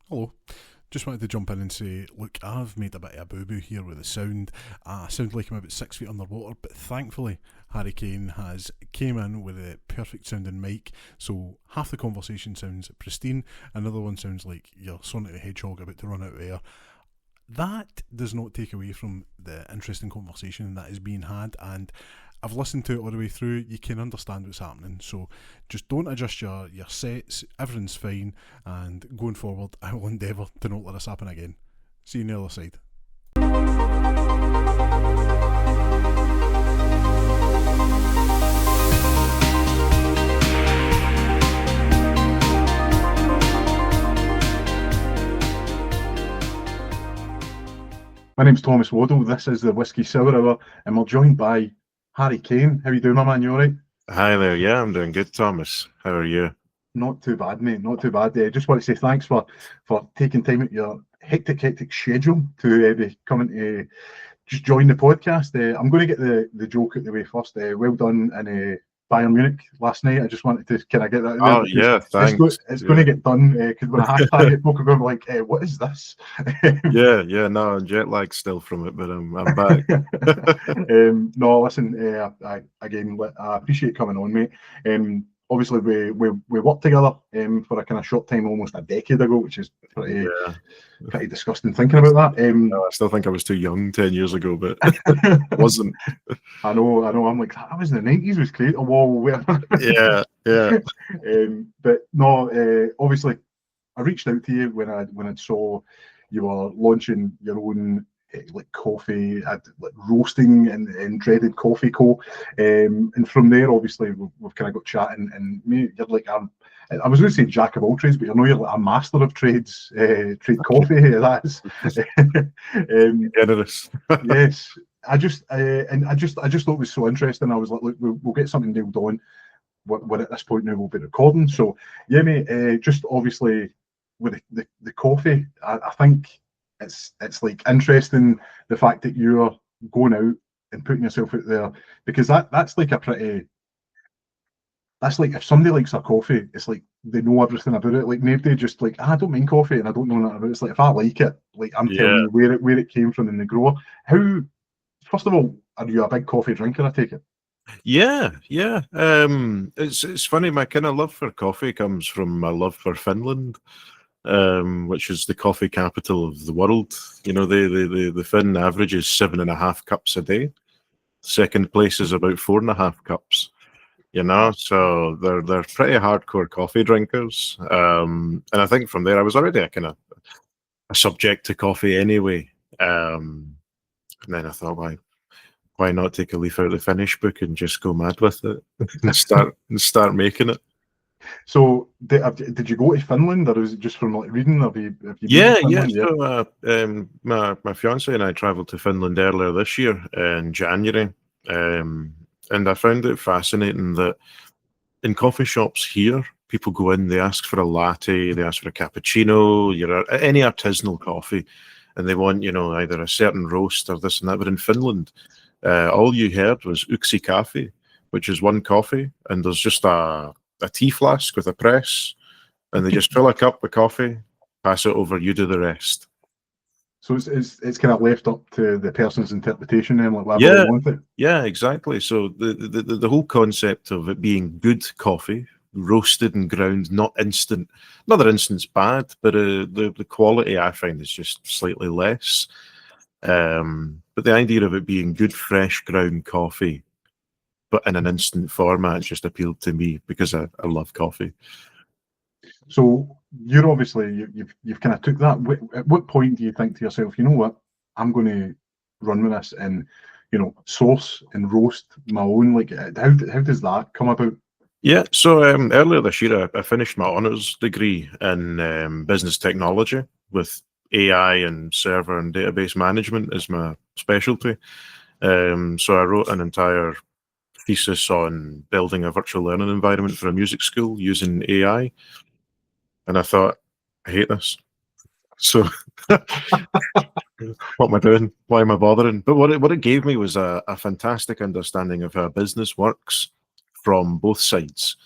Hello. Just wanted to jump in and say, look, I've made a bit of a boo-boo here with the sound. I sound like I'm about 6 feet underwater, but thankfully Harry Kane has came in with a perfect sounding mic, so half the conversation sounds pristine, another one sounds like you're Sonic the Hedgehog about to run out of air. That does not take away from the interesting conversation that is being had, and I've listened to it all the way through. You can understand what's happening, so just don't adjust your sets. Everything's fine, and going forward, I will endeavour to not let this happen again. See you on the other side. My name's Thomas Waddle. This is the Whisky Sour Hour, and we're joined by Harry Kane. How you doing, my man? You all right? Hi there. Yeah, I'm doing good, Thomas. How are you? Not too bad, mate. Not too bad. Just want to say thanks for taking time out your hectic schedule to be coming to just join the podcast. I'm going to get the joke out the way first. Well done in Bayern Munich last night. I just wanted to kind of get that out there. Oh, yeah, thanks. It's going to get done because when I hashtag it, folk are going to be like, what is this? Yeah, no, I'm jet lagged still from it, but I'm back. No, listen, I appreciate coming on, mate. Obviously, we worked together for a kind of short time, almost a decade ago, which is pretty disgusting thinking about that. No, I still think I was too young 10 years ago, but wasn't. I know. I'm like, that was in the 90s, was created a wall. Yeah. But no, obviously, I reached out to you when I saw you were launching your own like coffee, like roasting and dreaded coffee co. And from there, obviously, we've kind of got chatting. And me, you're like, I was going to say jack of all trades, but you're like a master of trades, trade coffee. That's Generous. Yes. I just thought it was so interesting. I was like, look, we'll get something nailed on. We're at this point now, we'll be recording. So yeah, mate. Just obviously with the coffee, I think it's like interesting the fact that you're going out and putting yourself out there, because that's like if somebody likes a coffee, it's like they know everything about it. Like nobody just like, I don't mind coffee and I don't know nothing about it. It's like, if I like it, like I'm telling you where it came from in the grower. First of all, are you a big coffee drinker, I take it? Yeah. It's funny, my kind of love for coffee comes from my love for Finland. Which is the coffee capital of the world. You know, the Finn average is 7.5 cups a day. Second place is about 4.5 cups. You know, so they're pretty hardcore coffee drinkers. And I think from there, I was already a subject to coffee anyway. And then I thought, why not take a leaf out of the Finnish book and just go mad with it and start making it. So did you go to Finland, or is it just from like reading? Have you yeah. So my fiance and I travelled to Finland earlier this year in January, and I found it fascinating that in coffee shops here, people go in, they ask for a latte, they ask for a cappuccino, any artisanal coffee, and they want either a certain roast or this and that. But in Finland, all you heard was yksi kahvi, which is one coffee, and there's just a tea flask with a press, and they just fill a cup of coffee, pass it over, you do the rest. So it's kind of left up to the person's interpretation and like whatever they want it. Yeah, exactly. So the whole concept of it being good coffee, roasted and ground, not instant. Not that instant's bad, but the quality I find is just slightly less. But the idea of it being good, fresh ground coffee, but in an instant format, just appealed to me because I love coffee. So you're obviously you've kind of took that. At what point do you think to yourself, you know what, I'm going to run with this and source and roast my own? Like how does that come about? Yeah, so earlier this year I finished my honours degree in business technology with AI and server and database management as my specialty. So I wrote an entire thesis on building a virtual learning environment for a music school using AI. And I thought, I hate this. So what am I doing? Why am I bothering? But what it gave me was a fantastic understanding of how business works from both sides.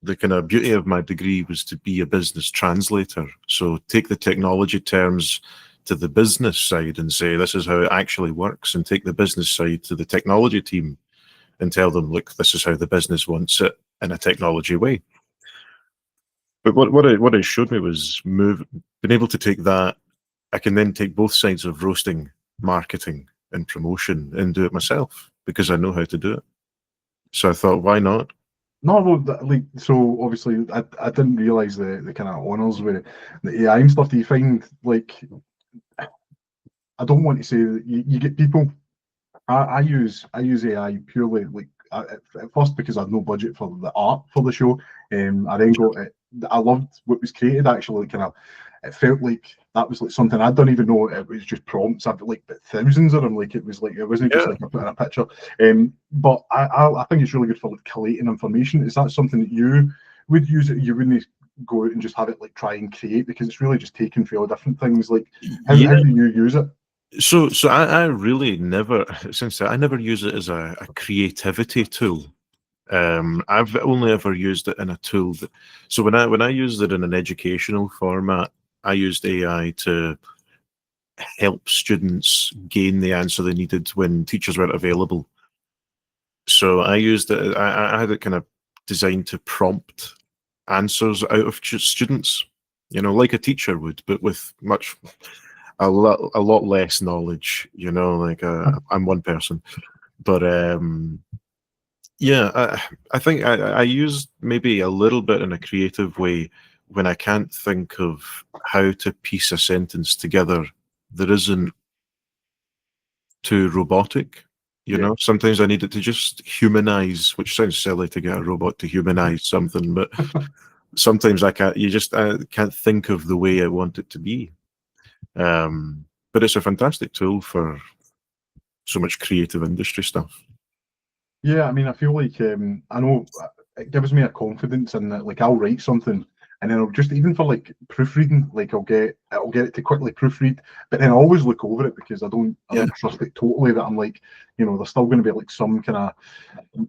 the kind of beauty of my degree was to be a business translator. So take the technology terms to the business side and say, this is how it actually works, and take the business side to the technology team and tell them, look, this is how the business wants it in a technology way. But what it showed me was being able to take that. I can then take both sides of roasting, marketing, and promotion and do it myself because I know how to do it. So I thought, why not? No, well, like, so obviously I didn't realise the kind of honours with the AI and stuff. Do you find, like, I don't want to say that you get people. I use AI purely like at first because I had no budget for the art for the show. I then got it. I loved what was created. Actually, kind of, it felt like that was like something I don't even know. It was just prompts. I've like thousands of them. Like it was like it wasn't just like I put in a picture. But I think it's really good for like collating information. Is that something that you would use? It you wouldn't go out and just have it like try and create, because it's really just taken for all different things. Like how do you use it? So I really never, I never use it as a creativity tool. I've only ever used it in a tool that, so when I used it in an educational format, I used AI to help students gain the answer they needed when teachers weren't available. So I used it, I had it kind of designed to prompt answers out of students, like a teacher would, but with a lot less knowledge, like I'm one person. But yeah, I think I use maybe a little bit in a creative way when I can't think of how to piece a sentence together that isn't too robotic. Sometimes I need it to just humanize, which sounds silly to get a robot to humanize something, but sometimes I can't think of the way I want it to be. But it's a fantastic tool for so much creative industry stuff. Yeah, I mean, I feel like I know it gives me a confidence in that. Like, I'll write something, and then I'll just, even for like proofreading, like I'll get it to quickly proofread, but then I always look over it because I don't trust it totally. That I'm like, there's still going to be like some kind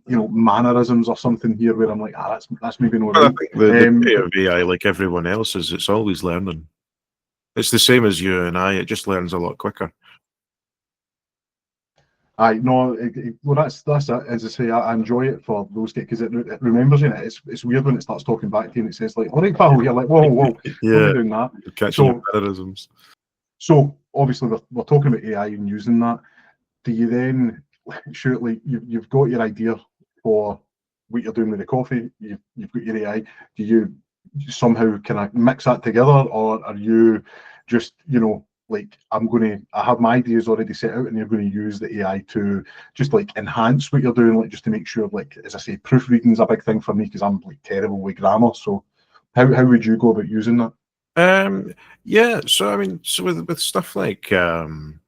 of mannerisms or something here where I'm like, that's maybe not right. I think the beauty of AI, like everyone else, is it's always learning. It's the same as you and I. It just learns a lot quicker. Well, that's it. As I say, I enjoy it for those days because it remembers you. It's weird when it starts talking back to you and it says like, "All right, pal," you're like, "Whoa, yeah, don't be doing that." Catching your mannerisms. So obviously we're talking about AI and using that. Do you then surely you've got your idea for what you're doing with the coffee? You've got your AI. Do you somehow kind of mix that together, or are you just like, I have my ideas already set out and you're going to use the AI to just like enhance what you're doing, like just to make sure, like, as I say, proofreading's a big thing for me because I'm like terrible with grammar. So how would you go about using that? Yeah, so I mean, so with stuff like I'm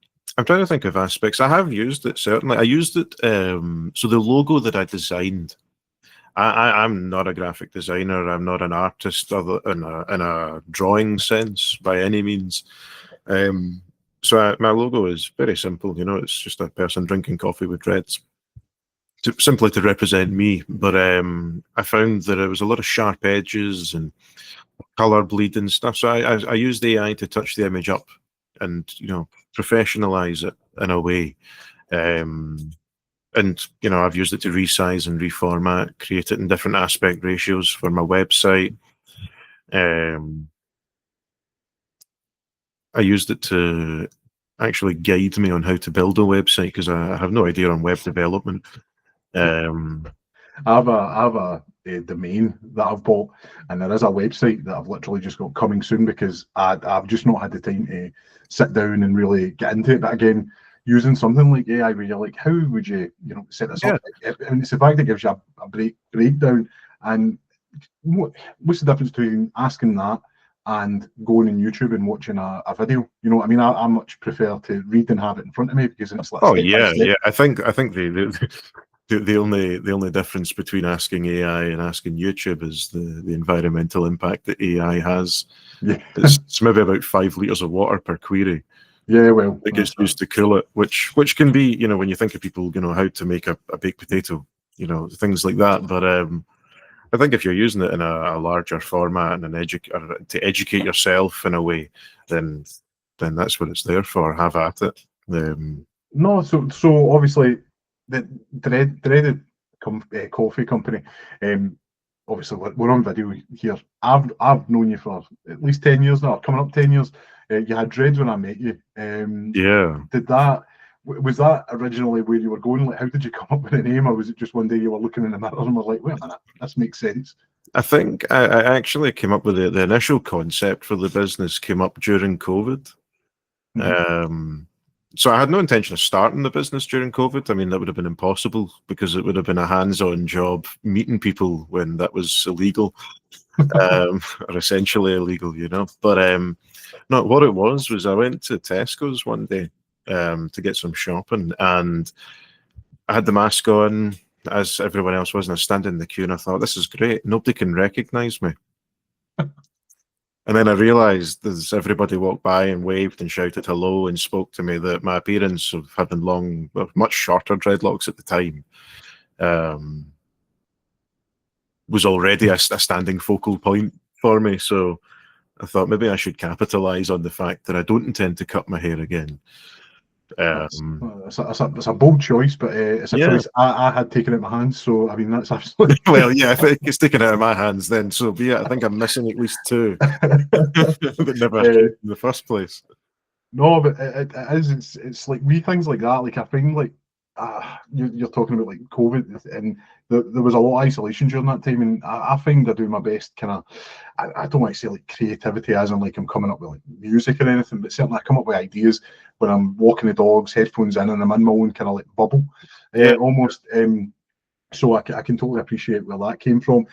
trying to think of aspects. I have used it, certainly. I used it, so the logo that I designed, I'm not a graphic designer. I'm not an artist in a drawing sense by any means. So my logo is very simple. It's just a person drinking coffee with dreads, simply to represent me. But I found that there was a lot of sharp edges and color bleed and stuff. So I used AI to touch the image up and professionalize it in a way. And I've used it to resize and reformat, create it in different aspect ratios for my website. I used it to actually guide me on how to build a website because I have no idea on web development. I have a domain that I've bought, and there is a website that I've literally just got coming soon because I've just not had the time to sit down and really get into it. But again, using something like AI, where you're like, how would you set this up? And it's the fact that gives you a breakdown. And what's the difference between asking that and going on YouTube and watching a video? You know what I mean? I much prefer to read and have it in front of me because it's like yeah. I think the only difference between asking AI and asking YouTube is the environmental impact that AI has. Yeah. It's maybe about 5 liters of water per query. Yeah, well, it gets used to cool it, which can be, when you think of people, how to make a baked potato, things like that. But I think if you're using it in a larger format and to educate yourself in a way, then that's what it's there for. Have at it. No, so obviously the dreaded coffee company. Obviously we're on video here. I've known you for at least 10 years now, coming up 10 years. You had dreads when I met you. Yeah. Was that originally where you were going? Like, how did you come up with a name, or was it just one day you were looking in the mirror and were like, wait a minute, this makes sense? I think I actually came up with the initial concept for the business came up during COVID. So I had no intention of starting the business during COVID. I mean, that would have been impossible because it would have been a hands-on job meeting people when that was illegal, or essentially illegal, you know. But no, what it was I went to Tesco's one day to get some shopping, and I had the mask on as everyone else was, and I was standing in the queue, and I thought, this is great. Nobody can recognise me. And then I realised as everybody walked by and waved and shouted hello and spoke to me that my appearance of having much shorter dreadlocks at the time was already a standing focal point for me. So I thought maybe I should capitalise on the fact that I don't intend to cut my hair again. It's a bold choice, but it's a choice I had taken out of my hands. So I mean, that's absolutely well, yeah. I think it's taken out of my hands then. So yeah, I think I'm missing at least two that never came in the first place. No, but it is. It's like wee things like that. Like I find like you're talking about like COVID, and there was a lot of isolation during that time, and I find I do my best kind of. I don't want to say like creativity as in like I'm coming up with like music or anything, but certainly I come up with ideas when I'm walking the dogs, headphones in, and I'm in my own kind of like bubble, almost. So I can totally appreciate where that came from.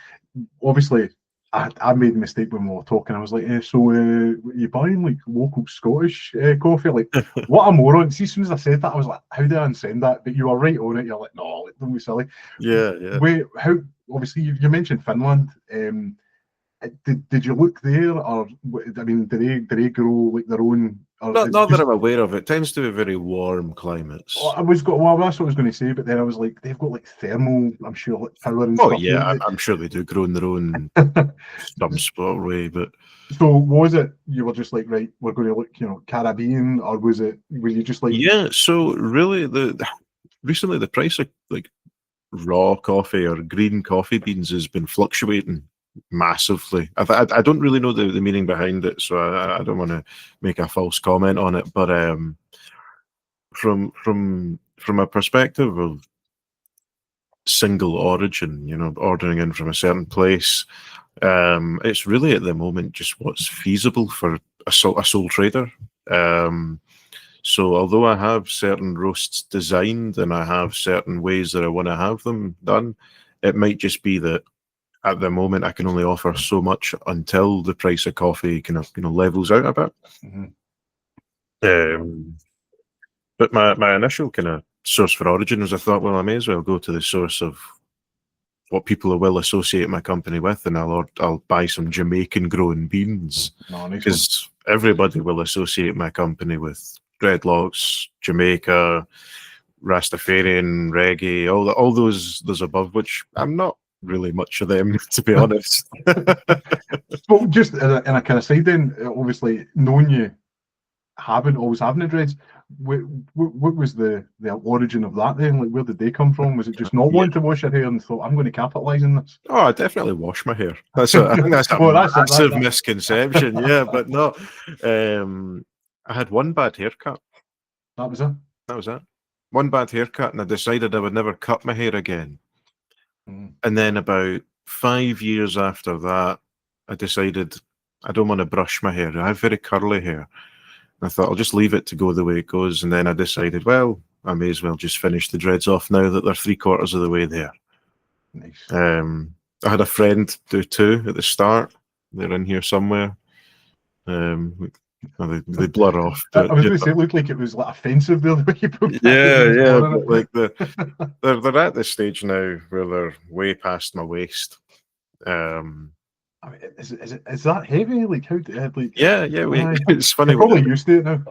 Obviously, I made a mistake when we were talking. I was like, so you buying like local Scottish coffee? Like, what a moron. See, as soon as I said that, I was like, how did I unsend that? But you were right on it. You're like, no, like, don't be silly. Yeah. Wait, how? Obviously, you mentioned Finland. Did you look there, or I mean, do they grow like their own? Not that I'm aware of. It tends to be very warm climates. Well, that's what I was going to say, but then I was like, they've got like thermal, I'm sure, like power and stuff. stuff. Yeah, I'm sure they do grow in their own some spot way. But so was it you were just like, right, we're going to look, Caribbean, or were you just like? Yeah. So really, recently the price of like raw coffee or green coffee beans has been fluctuating massively. I don't really know the meaning behind it, so I don't want to make a false comment on it. But from a perspective of single origin, ordering in from a certain place, it's really at the moment just what's feasible for a sole trader. So although I have certain roasts designed and I have certain ways that I want to have them done, it might just be that at the moment I can only offer so much until the price of coffee kind of levels out a bit. Mm-hmm. But my initial kind of source for origin was I thought, well, I may as well go to the source of what people will associate my company with, and I'll buy some Jamaican grown beans because everybody will associate my company with dreadlocks, Jamaica, Rastafarian, reggae, all those above, which I'm not really much of them, to be honest. Well, just in a kind of side then, obviously knowing you always having the dreads, what was the origin of that then? Like, where did they come from? Was it just not wanting to wash your hair and thought, I'm going to capitalise on this? Oh, I definitely wash my hair. I think that's a massive misconception. Yeah, but no. I had one bad haircut. That was it? That was it. One bad haircut, and I decided I would never cut my hair again. And then about 5 years after that, I decided I don't want to brush my hair. I have very curly hair. I thought I'll just leave it to go the way it goes. And then I decided, well, I may as well just finish the dreads off now that they're 3/4 of the way there. Nice. I had a friend do too at the start. They're in here somewhere. They blur off. I was going to say, it looked like it was like offensive the way you put Yeah. But like they're at this stage now where they're way past my waist. I mean, is that heavy? Like how? Like yeah. It's funny. You're probably used to it now.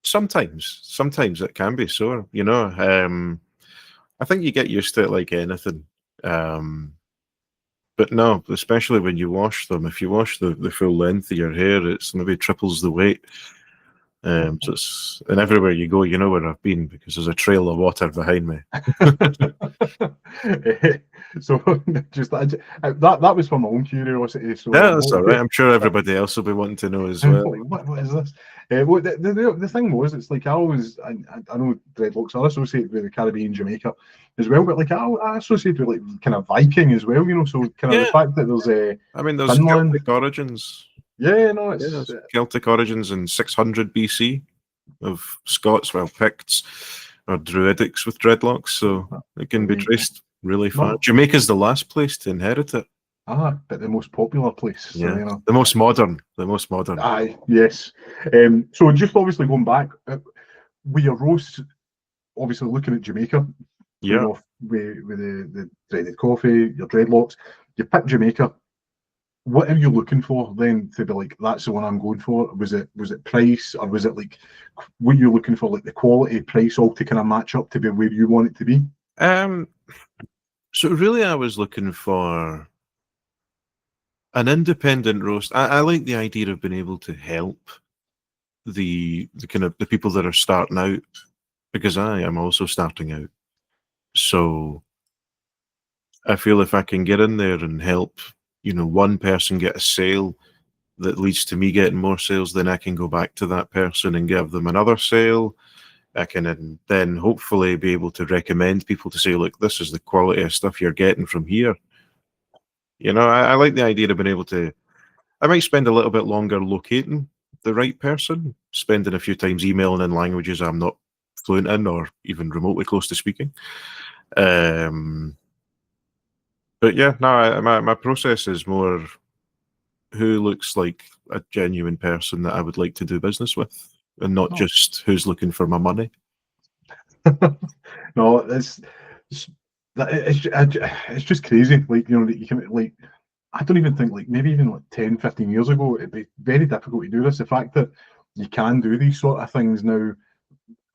Sometimes it can be sore. I think you get used to it like anything. But no, especially when you wash them, if you wash the full length of your hair, it's maybe triples the weight. So it's, and everywhere you go, you know where I've been because there's a trail of water behind me. So just that was for my own curiosity. So Yeah, that's all right. I'm sure everybody else will be wanting to know as well. Like, what is this? Well, the thing was, it's like I know dreadlocks are associated with the Caribbean, Jamaica as well, but like I associate with like kind of Viking as well, you know. So kind of the fact that there's I mean, there's Finland. Celtic origins. Yeah, no, it's Celtic origins in 600 BC of Scots, well, Picts or Druidics with dreadlocks, so it can be traced really far. Jamaica's the last place to inherit it. But the most popular place. So, yeah, you know. the most modern. Aye, yes. So just obviously going back, with your roasts, obviously looking at Jamaica, off with the dreaded coffee, your dreadlocks, you pick Jamaica. What are you looking for then to be like, that's the one I'm going for? Was it price, or was it like what you're looking for, like the quality, price, all to kind of match up to be where you want it to be? So really I was looking for an independent roast. I like the idea of being able to help the kind of the people that are starting out, because I am also starting out. So I feel if I can get in there and help, one person get a sale that leads to me getting more sales, then I can go back to that person and give them another sale. I can then hopefully be able to recommend people to say, look, this is the quality of stuff you're getting from here. I like the idea of being able to, I might spend a little bit longer locating the right person, spending a few times emailing in languages I'm not fluent in or even remotely close to speaking. But yeah, no, my process is more who looks like a genuine person that I would like to do business with, and not just who's looking for my money. No, it's just crazy. Like, you can, like, I don't even think, like, maybe even like 10, 15 years ago, it'd be very difficult to do this. The fact that you can do these sort of things now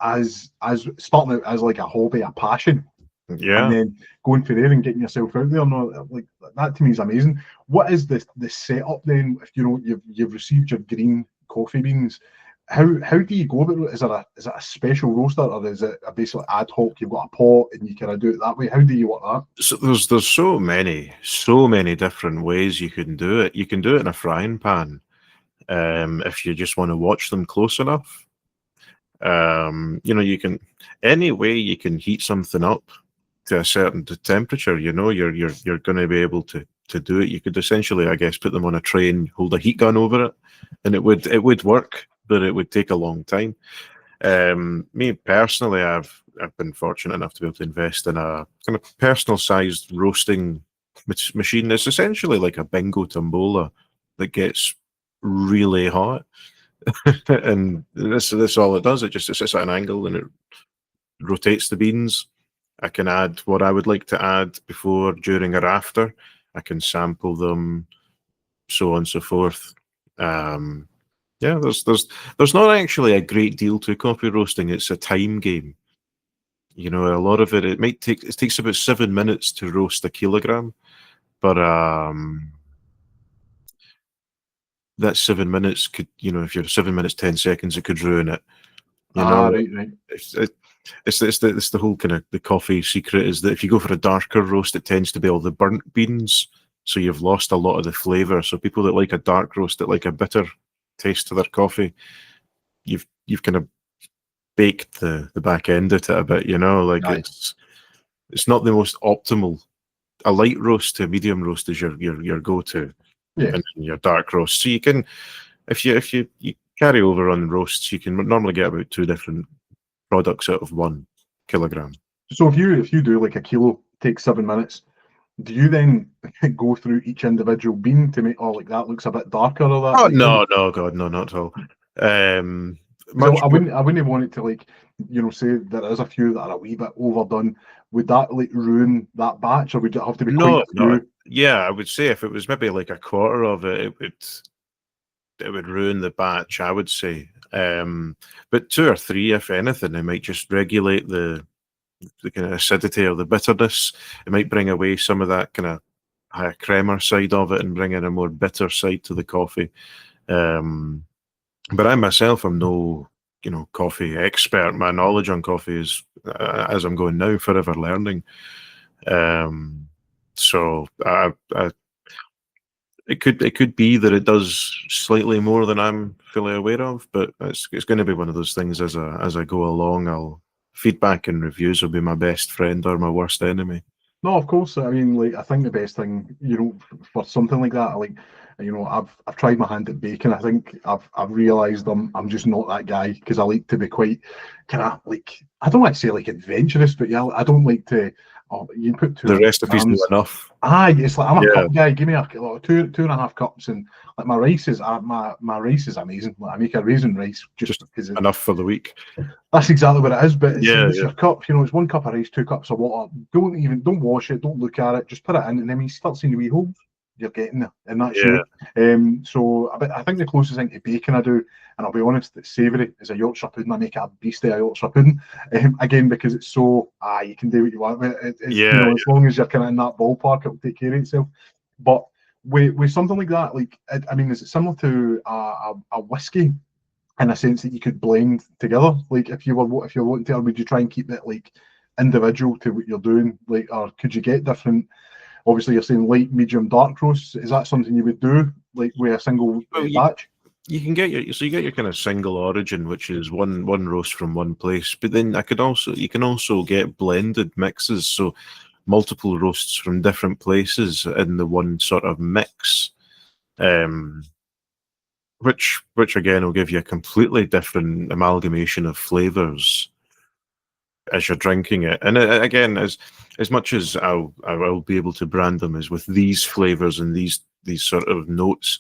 as starting out as like a hobby, a passion, and then going for there and getting yourself out there, no, like that to me is amazing. What is the setup then? If you've received your green coffee beans, how do you go about it? Is it a special roaster, or is it a basically ad hoc? You've got a pot and you kind of do it that way. How do you work that? So there's so many different ways you can do it. You can do it in a frying pan, if you just want to watch them close enough. You can any way you can heat something up to a certain temperature. You're going to be able to do it. You could essentially, I guess, put them on a tray and hold a heat gun over it, and it would work, but it would take a long time. Me personally, I've been fortunate enough to be able to invest in a kind of personal sized roasting machine. It's essentially like a bingo tombola that gets really hot. And this all it does. It sits at an angle and it rotates the beans. I can add what I would like to add before, during, or after. I can sample them, so on and so forth. There's not actually a great deal to coffee roasting. It's a time game. A lot of it takes about 7 minutes to roast a kilogram, but that 7 minutes could, if you're 7 minutes 10 seconds, it could ruin it. Right. It's the whole kind of the coffee secret is that if you go for a darker roast, it tends to be all the burnt beans, so you've lost a lot of the flavour. So people that like a dark roast, that like a bitter taste to their coffee, you've kind of baked the back end of it a bit. It's not the most optimal. A light roast to a medium roast is your go-to, and your dark roast. So you can, if you carry over on roasts, you can normally get about 2 different products out of 1 kilogram. So if you do like a kilo, takes 7 minutes, do you then go through each individual bean to make, like that looks a bit darker or that? Oh, no, God, no, not at all. I wouldn't want it to, like, say there is a few that are a wee bit overdone. Would that like ruin that batch, or would it have to be quite a few? No. Yeah, I would say if it was maybe like a quarter of it, it would ruin the batch, I would say. But 2 or 3, if anything, it might just regulate the kind of acidity or the bitterness. It might bring away some of that kind of higher creamer side of it and bring in a more bitter side to the coffee. But I myself am no, coffee expert. My knowledge on coffee is, as I'm going now, forever learning. So it could be that it does slightly more than I'm fully aware of, but it's going to be one of those things as I go along. Feedback and reviews will be my best friend or my worst enemy. No, of course. I mean, like, I think the best thing, for something like that, like, I've tried my hand at baking. I think I've realised I'm just not that guy, because I like to be quite kind of like, I don't like to say like adventurous, but yeah, I don't like to. Oh, you put The recipe's not enough. Aye, it's like I'm a cup guy. Give me a two and a half cups, and like my rice is my rice is amazing. Like, I make a raisin rice just because it's enough for the week. That's exactly what it is. But it's your cup. It's 1 cup of rice, 2 cups of water. Don't wash it. Don't look at it. Just put it in, and then when you start seeing the wee holes, you're getting there, and that's you. So I think the closest thing to bacon I do, and I'll be honest, it's savoury, is a Yorkshire pudding. I make a beast of a Yorkshire pudding, again, because it's so you can do what you want with it. As long as you're kind of in that ballpark, it'll take care of itself. But with something like that, like, I mean, is it similar to a whiskey in a sense that you could blend together? Like, if you're wanting to, or would you try and keep it like individual to what you're doing? Like, or could you get different? Obviously, you're saying light, medium, dark roasts. Is that something you would do, like with a single batch? You can get your kind of single origin, which is one roast from one place. But then you can also get blended mixes, so multiple roasts from different places in the one sort of mix, which again will give you a completely different amalgamation of flavors as you're drinking it. And again, as much as I will be able to brand them as with these flavors and these sort of notes,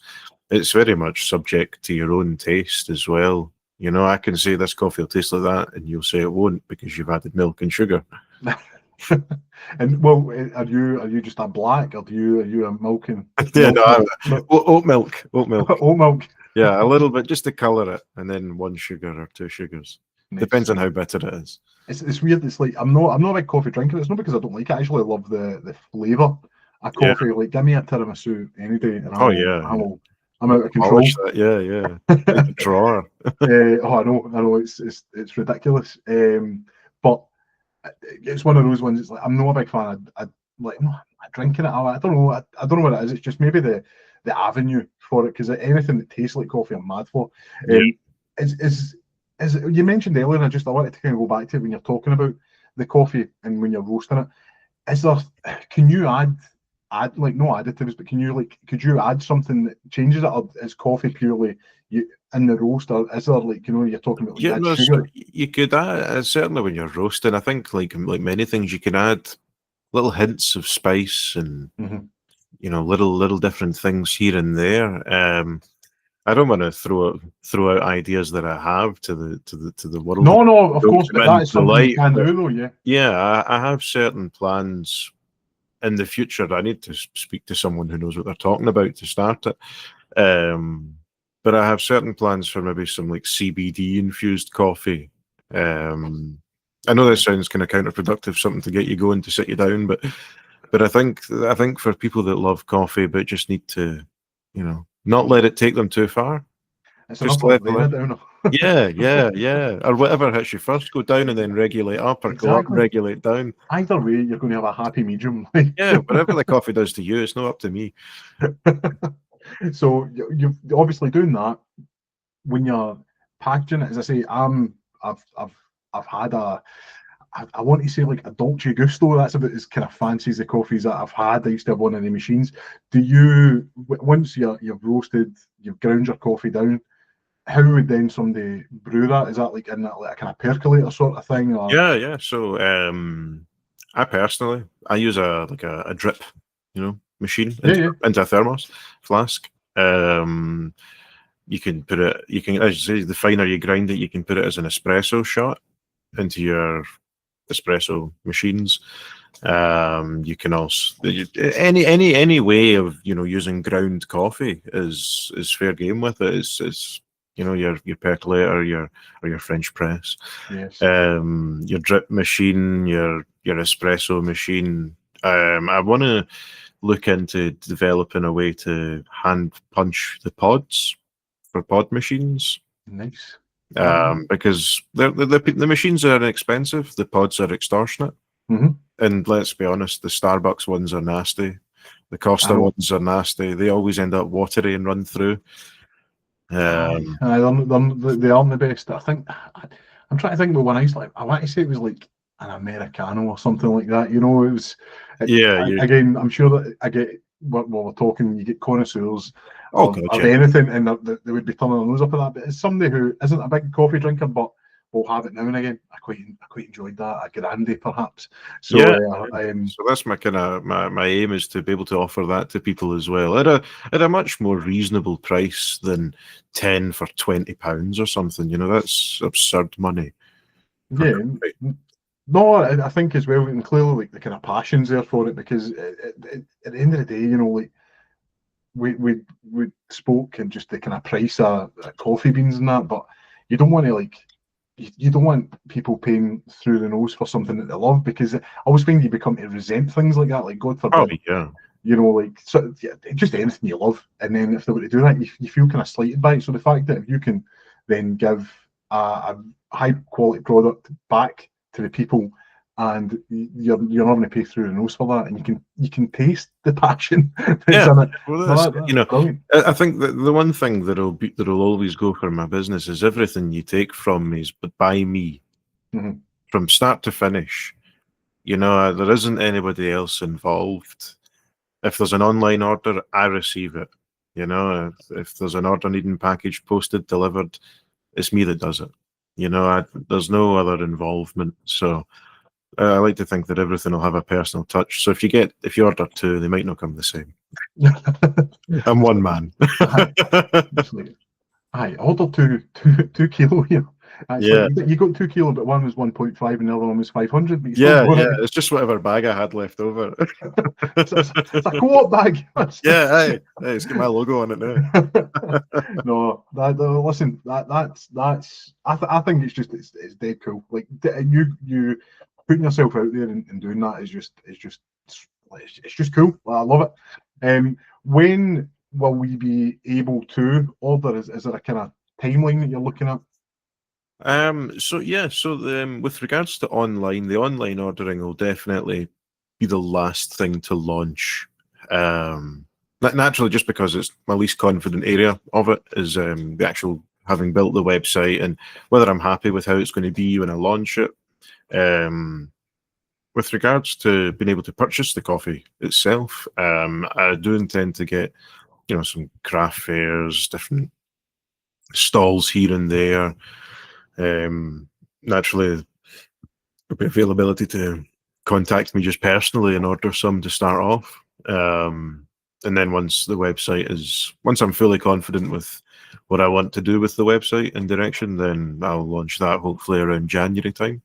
it's very much subject to your own taste as well. I can say this coffee will taste like that, and you'll say it won't because you've added milk and sugar. And well, are you just a black, or are you a milk and oat milk? Oat milk. Yeah, a little bit just to colour it, and then 1 sugar or 2 sugars. Depends on how bitter it is. It's weird. It's like I'm not a big coffee drinker. It's not because I don't like it. I actually love the flavour of coffee. Like, give me a tiramisu any day, and I'm out of control. In the drawer. I know. It's ridiculous. But it's one of those ones. It's like, I'm not a big fan. I like, I'm drinking it. I don't know. I don't know what it is. It's just maybe the avenue for it, because anything that tastes like coffee, I'm mad for. As you mentioned earlier, and I wanted to kind of go back to it when you're talking about the coffee and when you're roasting it. Can you add like, no additives, but could you add something that changes it, or is coffee purely in the roast, or is there, like, you're talking about like sugar? You could add, certainly when you're roasting. I think like many things, you can add little hints of spice and little different things here and there. I don't want to throw out ideas that I have to the world. No, of course, but that is something you can do, though. Yeah, I have certain plans in the future. I need to speak to someone who knows what they're talking about to start it. But I have certain plans for maybe some like CBD infused coffee. I know that sounds kind of counterproductive, something to get you going, to sit you down, but I think for people that love coffee but just need to, not let it take them too far. It's just let them down. Yeah. Or whatever hits you first, go down and then regulate up, or go up and regulate down. Either way, you're going to have a happy medium. Yeah, whatever the coffee does to you, it's not up to me. So you're obviously doing that when you're packaging it. As I say, I've had I want to say like a Dolce Gusto. That's about as kind of fancy as the coffees that I've had. I used to have one of the machines. Do you, once you've roasted, you've ground your coffee down, how would then somebody brew that? Is that like in that, like a kind of percolator sort of thing? Or? Yeah. So I use a drip, machine into a thermos flask. You can put it. You can, as you say, the finer you grind it, you can put it as an espresso shot into your espresso machines. You can also any way of using ground coffee is fair game with it. It's your percolator, your French press, yes. Your drip machine, your espresso machine. I want to look into developing a way to hand punch the pods for pod machines. Nice. Because the machines are inexpensive, the pods are extortionate. And let's be honest, the Starbucks ones are nasty. The Costa ones are nasty. They always end up watery and run through. They aren't the best. I think I'm trying to think of one I used to like. I want to say it was like an Americano or something like that. You know, it was. Again, I'm sure that I get while we're talking, you get connoisseurs of anything, and they would be turning their nose up at that. But as somebody who isn't a big coffee drinker, but will have it now and again, I quite enjoyed that. A grande, perhaps. So, so that's my kind of my aim, is to be able to offer that to people as well at a much more reasonable price than 10 for £20 or something. You know, that's absurd money. Yeah. No, I think as well, and clearly, like, the kind of passion's there for it, because at the end of the day, you know, like, we spoke and just the kind of price of coffee beans and that, but you don't want to, like, you don't want people paying through the nose for something that they love, because I always find you become to resent things like that, like, God forbid, you know, like, so, just anything you love, and then if they were to do that, you feel kind of slighted by it. So the fact that if you can then give a high quality product back to the people, and you're not going to pay through the nose for that, and you can taste the passion that's in it. Well, you know, brilliant. I think that the one thing that'll always go for my business is everything you take from me is by me, from start to finish. You know, there isn't anybody else involved. If there's an online order, I receive it. You know, if there's an order needing packaged, posted, delivered, it's me that does it. You know, there's no other involvement. So I like to think that everything will have a personal touch. So if you order two, they might not come the same. I'm one man. I ordered 2 kilo here. Like, you got 2 kilo, but one was 1.5 and the other one was 500. But it's just whatever bag I had left over. It's a co-op bag. Hey, it's got my logo on it now. No, listen, that's. I think it's dead cool. Like, you putting yourself out there and doing that is just cool. I love it. When will we be able to order? Is there a kind of timeline that you're looking at? With regards to online, the online ordering will definitely be the last thing to launch. Naturally, just because it's my least confident area of it is the actual having built the website and whether I'm happy with how it's going to be when I launch it. With regards to being able to purchase the coffee itself, I do intend to get, you know, some craft fairs, different stalls here and there. Naturally, there'll be availability to contact me just personally and order some to start off. And then once I'm fully confident with what I want to do with the website and direction, then I'll launch that hopefully around January time.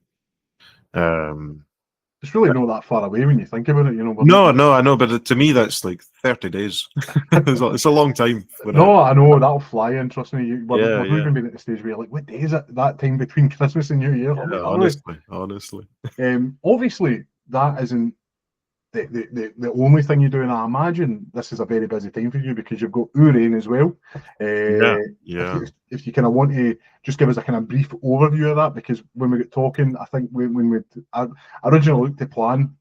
It's really not that far away when you think about it, you know. No, I know, but to me that's like 30 days. It's a long time. I know that'll fly in. Trust me, we're not even being at the stage where you're like, what day is it? That time between Christmas and New Year? Honestly. Obviously, that isn't the only thing you do, and I imagine this is a very busy time for you because you've got Oorain as well. If you kind of want to just give us a kind of brief overview of that, because when we get talking, I think when we originally looked at plan,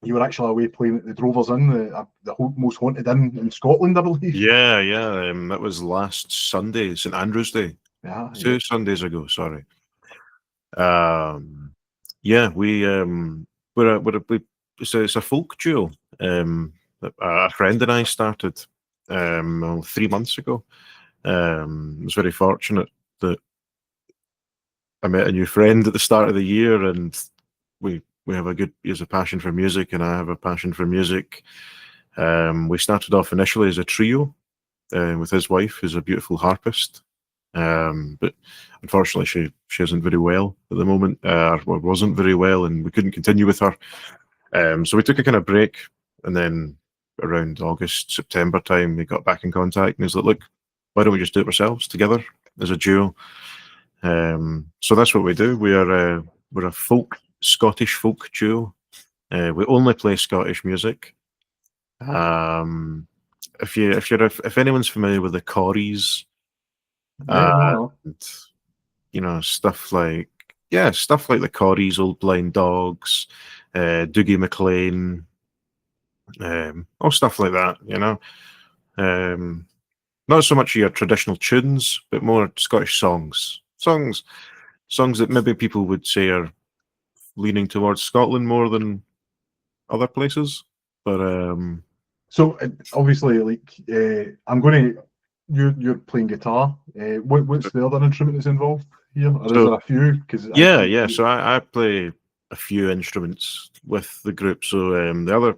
you were actually away playing at the Drovers Inn, the most haunted inn in Scotland, I believe. That was last Sunday, St Andrew's Day. 2 Sundays ago. Sorry. It's a folk duo that a friend and I started 3 months ago. I was very fortunate that I met a new friend at the start of the year, and he has a passion for music, and I have a passion for music. We started off initially as a trio with his wife, who's a beautiful harpist. But unfortunately, she isn't very well at the moment, or wasn't very well, and we couldn't continue with her. So we took a kind of break, and then around August, September time, we got back in contact, and he was like, look, why don't we just do it ourselves together as a duo? So that's what we do. We're a Scottish folk duo. We only play Scottish music. If anyone's familiar with the Corries, Yeah, no. stuff like the Corries, Old Blind Dogs, Doogie McLean, all stuff like that. Not so much your traditional tunes, but more Scottish songs that maybe people would say are leaning towards Scotland more than other places. But So obviously, like I'm going to you're playing guitar. What's the other instrument that's involved here? Or is there a few? Because yeah. So I play a few instruments with the group. So the other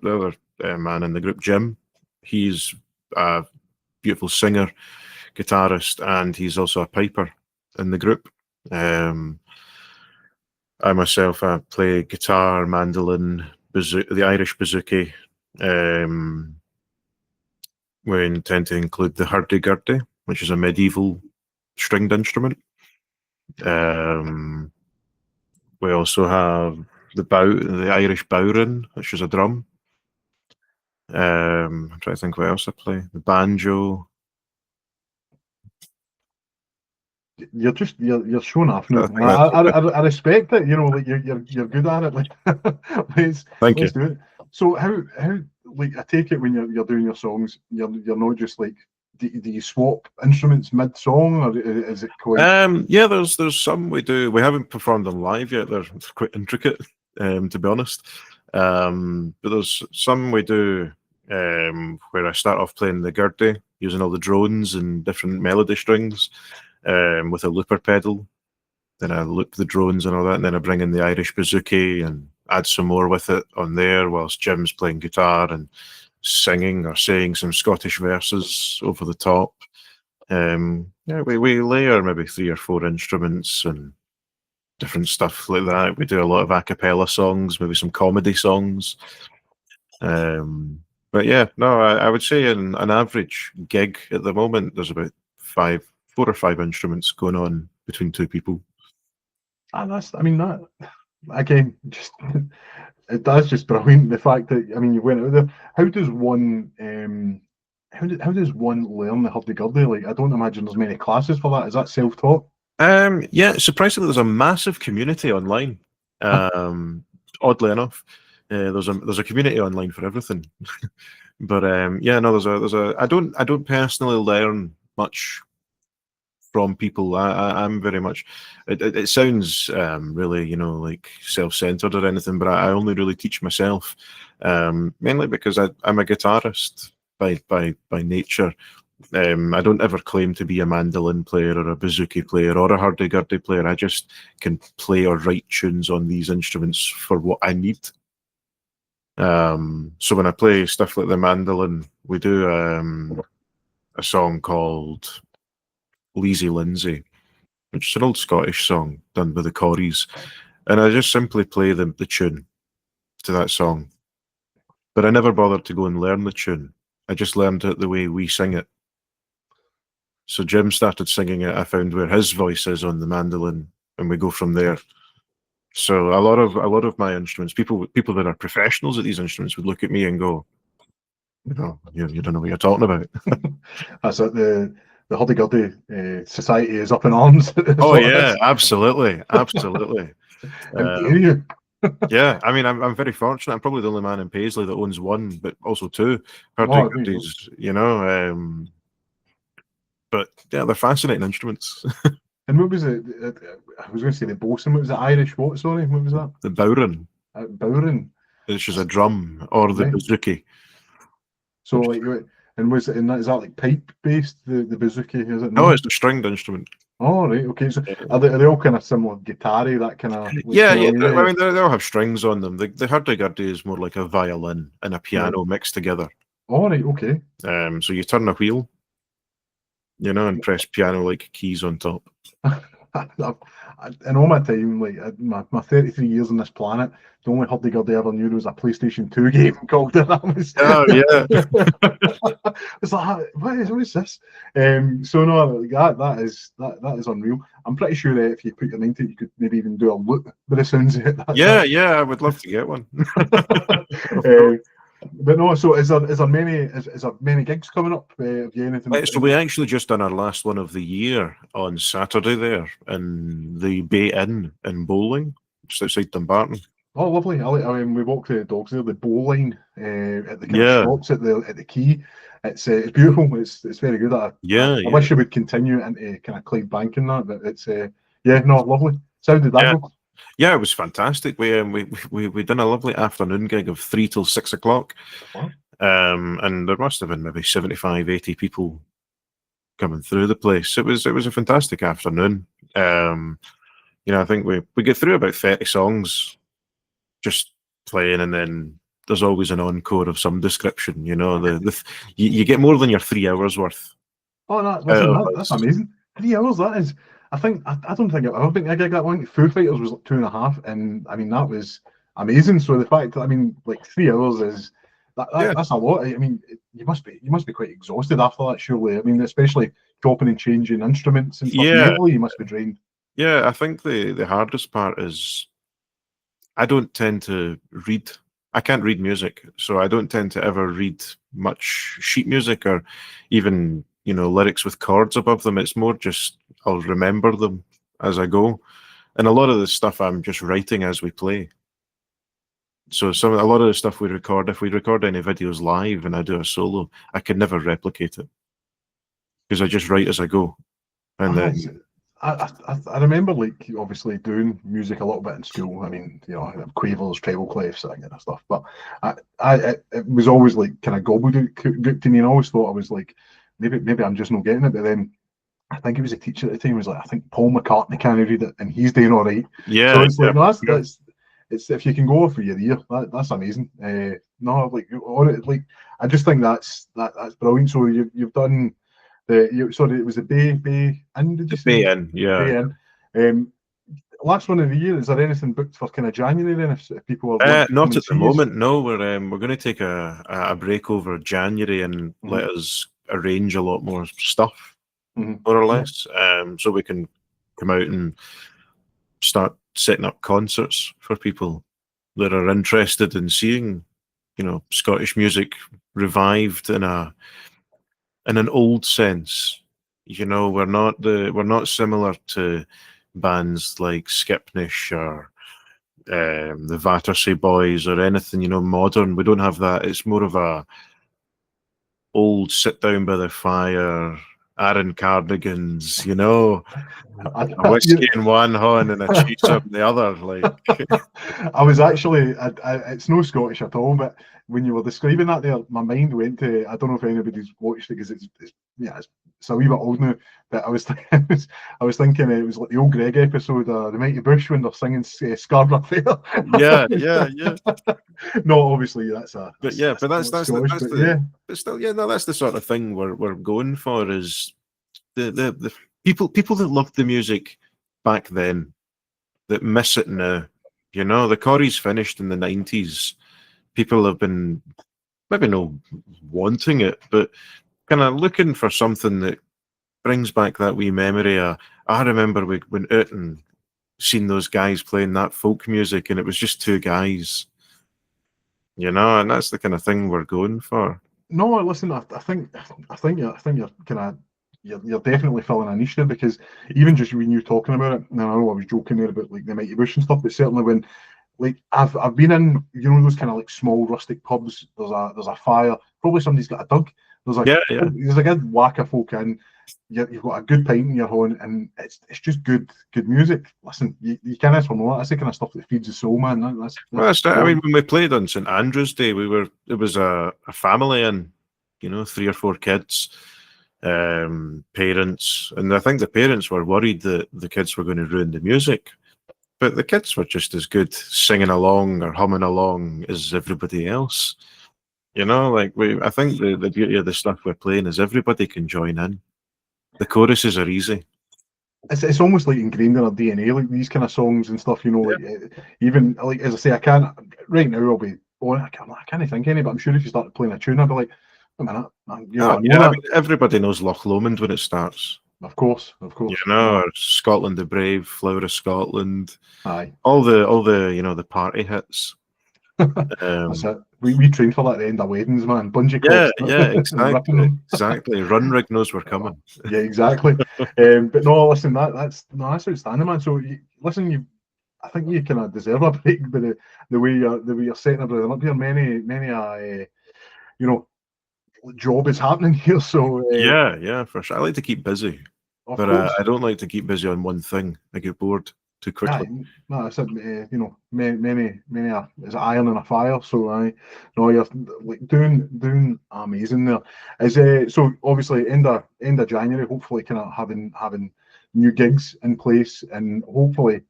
man in the group, Jim, he's a beautiful singer, guitarist, and he's also a piper in the group. I myself, I play guitar, mandolin, the Irish bouzouki. We intend to include the hurdy-gurdy, which is a medieval stringed instrument. We also have the Irish bowrin, which is a drum. I'm trying to think what else I play. The banjo. You're showing off now. I respect it. Like you're good at it. Like Thank you. let's do it. So how like I take it when you're doing your songs, you're not just like do you swap instruments mid song, or is it quite? Yeah, there's some we do. We haven't performed them live yet. They're quite intricate, to be honest. But there's some we do where I start off playing the gurdy, using all the drones and different melody strings, with a looper pedal. Then I loop the drones and all that, and then I bring in the Irish bouzouki and add some more with it on there, whilst Jim's playing guitar and singing or saying some Scottish verses over the top. We layer maybe 3 or 4 instruments and different stuff like that. We do a lot of a cappella songs, maybe some comedy songs. But yeah, no, I would say in an average gig at the moment, there's about 4 or 5 instruments going on between 2 people. That again, just that's just brilliant. The fact that you went out there. How does one how does one learn the hurdy-gurdy? Like, I don't imagine there's many classes for that. Is that self-taught? Yeah, surprisingly, there's a massive community online. Oddly enough, there's a community online for everything. But yeah, no, there's a. I don't personally learn much from people. I'm very much. It sounds really like self-centered or anything, but I only really teach myself, mainly because I'm a guitarist by nature. I don't ever claim to be a mandolin player or a bouzouki player or a hurdy-gurdy player. I just can play or write tunes on these instruments for what I need. So when I play stuff like the mandolin, we do a song called Leezy Lindsay, which is an old Scottish song done by the Corries, and I just simply play the tune to that song. But I never bothered to go and learn the tune. I just learned it the way we sing it. So Jim started singing it. I found where his voice is on the mandolin, and we go from there. So a lot of my instruments, people that are professionals at these instruments would look at me and go, you don't know what you're talking about. That's it. The hurdy-gurdy society is up in arms. Oh yeah, absolutely. Yeah, I'm very fortunate. I'm probably the only man in Paisley that owns one, but also 2 hurdy-gurdies. But yeah, they're fascinating instruments. And what was it? I was going to say the bosun. What was it? Irish what? Sorry, what was that? The bowrin. Bowrin. Which is a drum, or the bouzouki. So like, and is that like pipe based? The bouzouki, is it? No, it's a stringed instrument. Oh right, okay. So are they all kind of similar, guitar-y, that kind of? Like, yeah. They all have strings on them. The hurdy-gurdy is more like a violin and a piano mixed together. Oh right, okay. So you turn a wheel, and press piano-like keys on top. In all my time, like my 33 years on this planet, the only hurdy-gurdy I ever knew was a PlayStation 2 game called it. Oh yeah. It's like, what is this? So no, that is unreal. I'm pretty sure that if you put your mind to it, you could maybe even do a loop with the sounds of it. Yeah, I would love to get one. But no, so is there many gigs coming up? Have you anything? So we actually just done our last one of the year on Saturday there in the Bay Inn in Bowling, just outside Dumbarton. Oh, lovely! I mean, we walked the dogs there, the bow line at the kind of Yeah. shops at the quay. It's beautiful. It's very good. I wish it would continue into kind of Clydebank and that, but it's lovely. So how did that go? Yeah, it was fantastic. We done a lovely afternoon gig of 3 till 6 o'clock. Wow. And there must have been maybe 75, 80 people coming through the place. It was a fantastic afternoon. I think we get through about 30 songs just playing, and then there's always an encore of some description. You get more than your 3 hours worth. Oh, that's amazing. 3 hours, that is. I don't think I've ever been to a gig that long. Foo Fighters was like 2.5, and I mean that was amazing. So the fact that, I mean, like 3 hours is that's a lot. I mean, you must be quite exhausted after that, surely. I mean, especially chopping and changing instruments and stuff. Mentally, you must be drained. Yeah, I think the hardest part is I don't tend to read. I can't read music, so I don't tend to ever read much sheet music or even lyrics with chords above them. It's more just I'll remember them as I go, and a lot of the stuff I'm just writing as we play. So a lot of the stuff we record, if we record any videos live and I do a solo, I could never replicate it because I just write as I go. And then I remember, like, obviously doing music a little bit in school. I mean, quavers, treble clefs, that kind of stuff. But it was always like kind of gobbledygook to me, and I always thought I was like, maybe I'm just not getting it. But then I think it was a teacher at the time was like, I think Paul McCartney can't read it, and he's doing all right. Yeah. So it's like, no, that's it's if you can go for your ear, that's amazing. I just think that's brilliant. So you've done. It was the Bay Inn, did you say? Bay Inn, yeah. Bay Inn. Last one of the year, is there anything booked for kind of January then? If people are not at the moment, no. We're going to take a break over January and let us arrange a lot more stuff, more or less, so we can come out and start setting up concerts for people that are interested in seeing, Scottish music revived in an old sense. We're not similar to bands like Skipnish or the Battersea Boys or anything, modern. We don't have that. It's more of a old sit down by the fire, Aaron Cardigans, a whiskey in one hand and a chaser in the other. Like, I was actually, it's no Scottish at all, but when you were describing that there, my mind went to, I don't know if anybody's watched it because it's a wee bit old now, but I was thinking it was like the old Greg episode of The Mighty Bush when they're singing Scarborough Fair. Yeah. No, obviously that's that's the sort of thing we're going for, is the people that loved the music back then that miss it now. The Corries finished in the 90s. People have been maybe not wanting it, but kind of looking for something that brings back that wee memory. I remember we went out and seen those guys playing that folk music, and it was just two guys, and that's the kind of thing we're going for. No, listen, I think you're kind of you're definitely filling a niche there, because even just when you're talking about it, and I know I was joking there about like the Mighty Bush and stuff, but certainly when like I've been in those kind of like small rustic pubs. There's a fire. Probably somebody's got a dug. There's a good whack of folk in. You've got a good pint in your hand, and it's just good music. Listen, you can't know that. That's the kind of stuff that feeds the soul, man. I mean, when we played on St Andrew's Day, it was a family and 3 or 4 kids, parents, and I think the parents were worried that the kids were going to ruin the music. But the kids were just as good singing along or humming along as everybody else. I think the beauty of the stuff we're playing is everybody can join in. The choruses are easy. It's almost like ingrained in our DNA, like these kind of songs and stuff. Even like as I say, I can't right now. I'll be. I can't think any, but I'm sure if you started playing a tune, I'd be like, a minute, I mean, everybody knows Loch Lomond when it starts. Of course. Or Scotland the Brave, Flower of Scotland. Aye. All the the party hits. That's it. we trained for that at the end of weddings, man. Bungee cords. Ripping them. Exactly. Run rig knows we're coming. Yeah, exactly. But no, listen, that's outstanding, man. So listen, I think you kind of deserve a break by the way you're setting everything up here. Many you know, job is happening here. So yeah, for sure. I like to keep busy, of but course. I don't like to keep busy on one thing. I get bored too quickly. No, I said, many is iron in a fire. So no, you're like doing amazing there. Is so obviously end of January, hopefully, kind of having new gigs in place, and hopefully,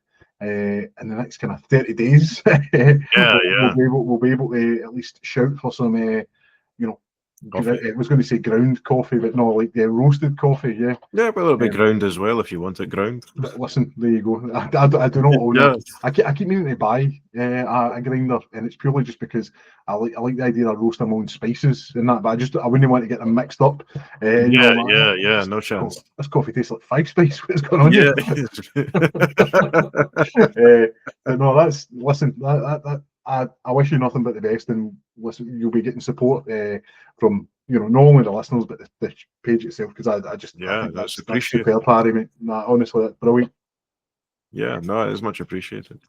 in the next kind of 30 days, we'll be able to at least shout for some, Coffee. I was going to say ground coffee, but no, like roasted coffee, yeah. Yeah, but it'll be ground as well if you want it ground. But listen, there you go. I do not own it. I keep meaning to buy a grinder, and it's purely just because I like the idea of roasting my own spices and that. But I wouldn't want to get them mixed up. No chance. This coffee tastes like Five Spice. What's going on here? But no, I wish you nothing but the best, and listen, you'll be getting support from not only the listeners but the page itself, because I think that's superb, Harry, mate. Nah, honestly, that's brilliant. Yeah, no, it is much appreciated.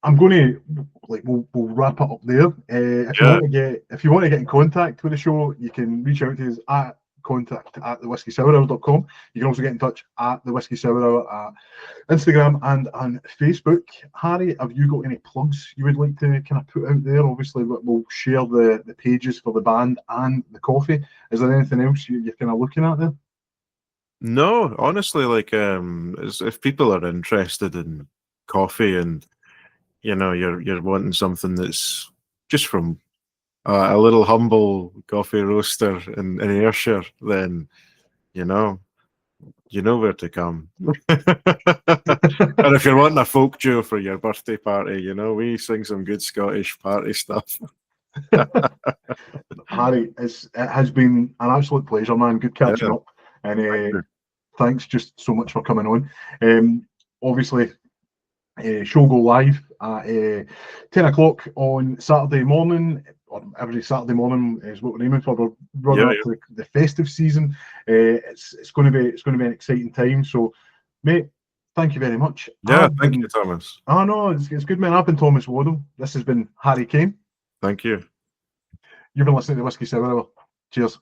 I'm going to we'll wrap it up there. If you want to get in contact with the show, you can reach out to us at contact@thewhiskeysourhour.com. You can also get in touch at the Whisky Sour Hour at Instagram and on Facebook. Harry, have you got any plugs you would like to kind of put out there? Obviously, we'll share the pages for the band and the coffee. Is there anything else you're kind of looking at there? No, honestly, if people are interested in coffee and you're wanting something that's just from a little humble coffee roaster in Ayrshire, then you know where to come. And if you're wanting a folk duo for your birthday party, we sing some good Scottish party stuff. Harry, it has been an absolute pleasure, man. Good catching up, and thanks just so much for coming on. Obviously, show go live at 10 o'clock on Saturday morning, or every Saturday morning is what we're aiming for. We're running up to the festive season. It's going to be an exciting time. So, mate, thank you very much. Yeah, thank you, Thomas. Oh no, it's good, man. I've been Thomas Waddle. This has been Harry Kane. Thank you. You've been listening to the Whisky Sour Hour. Cheers.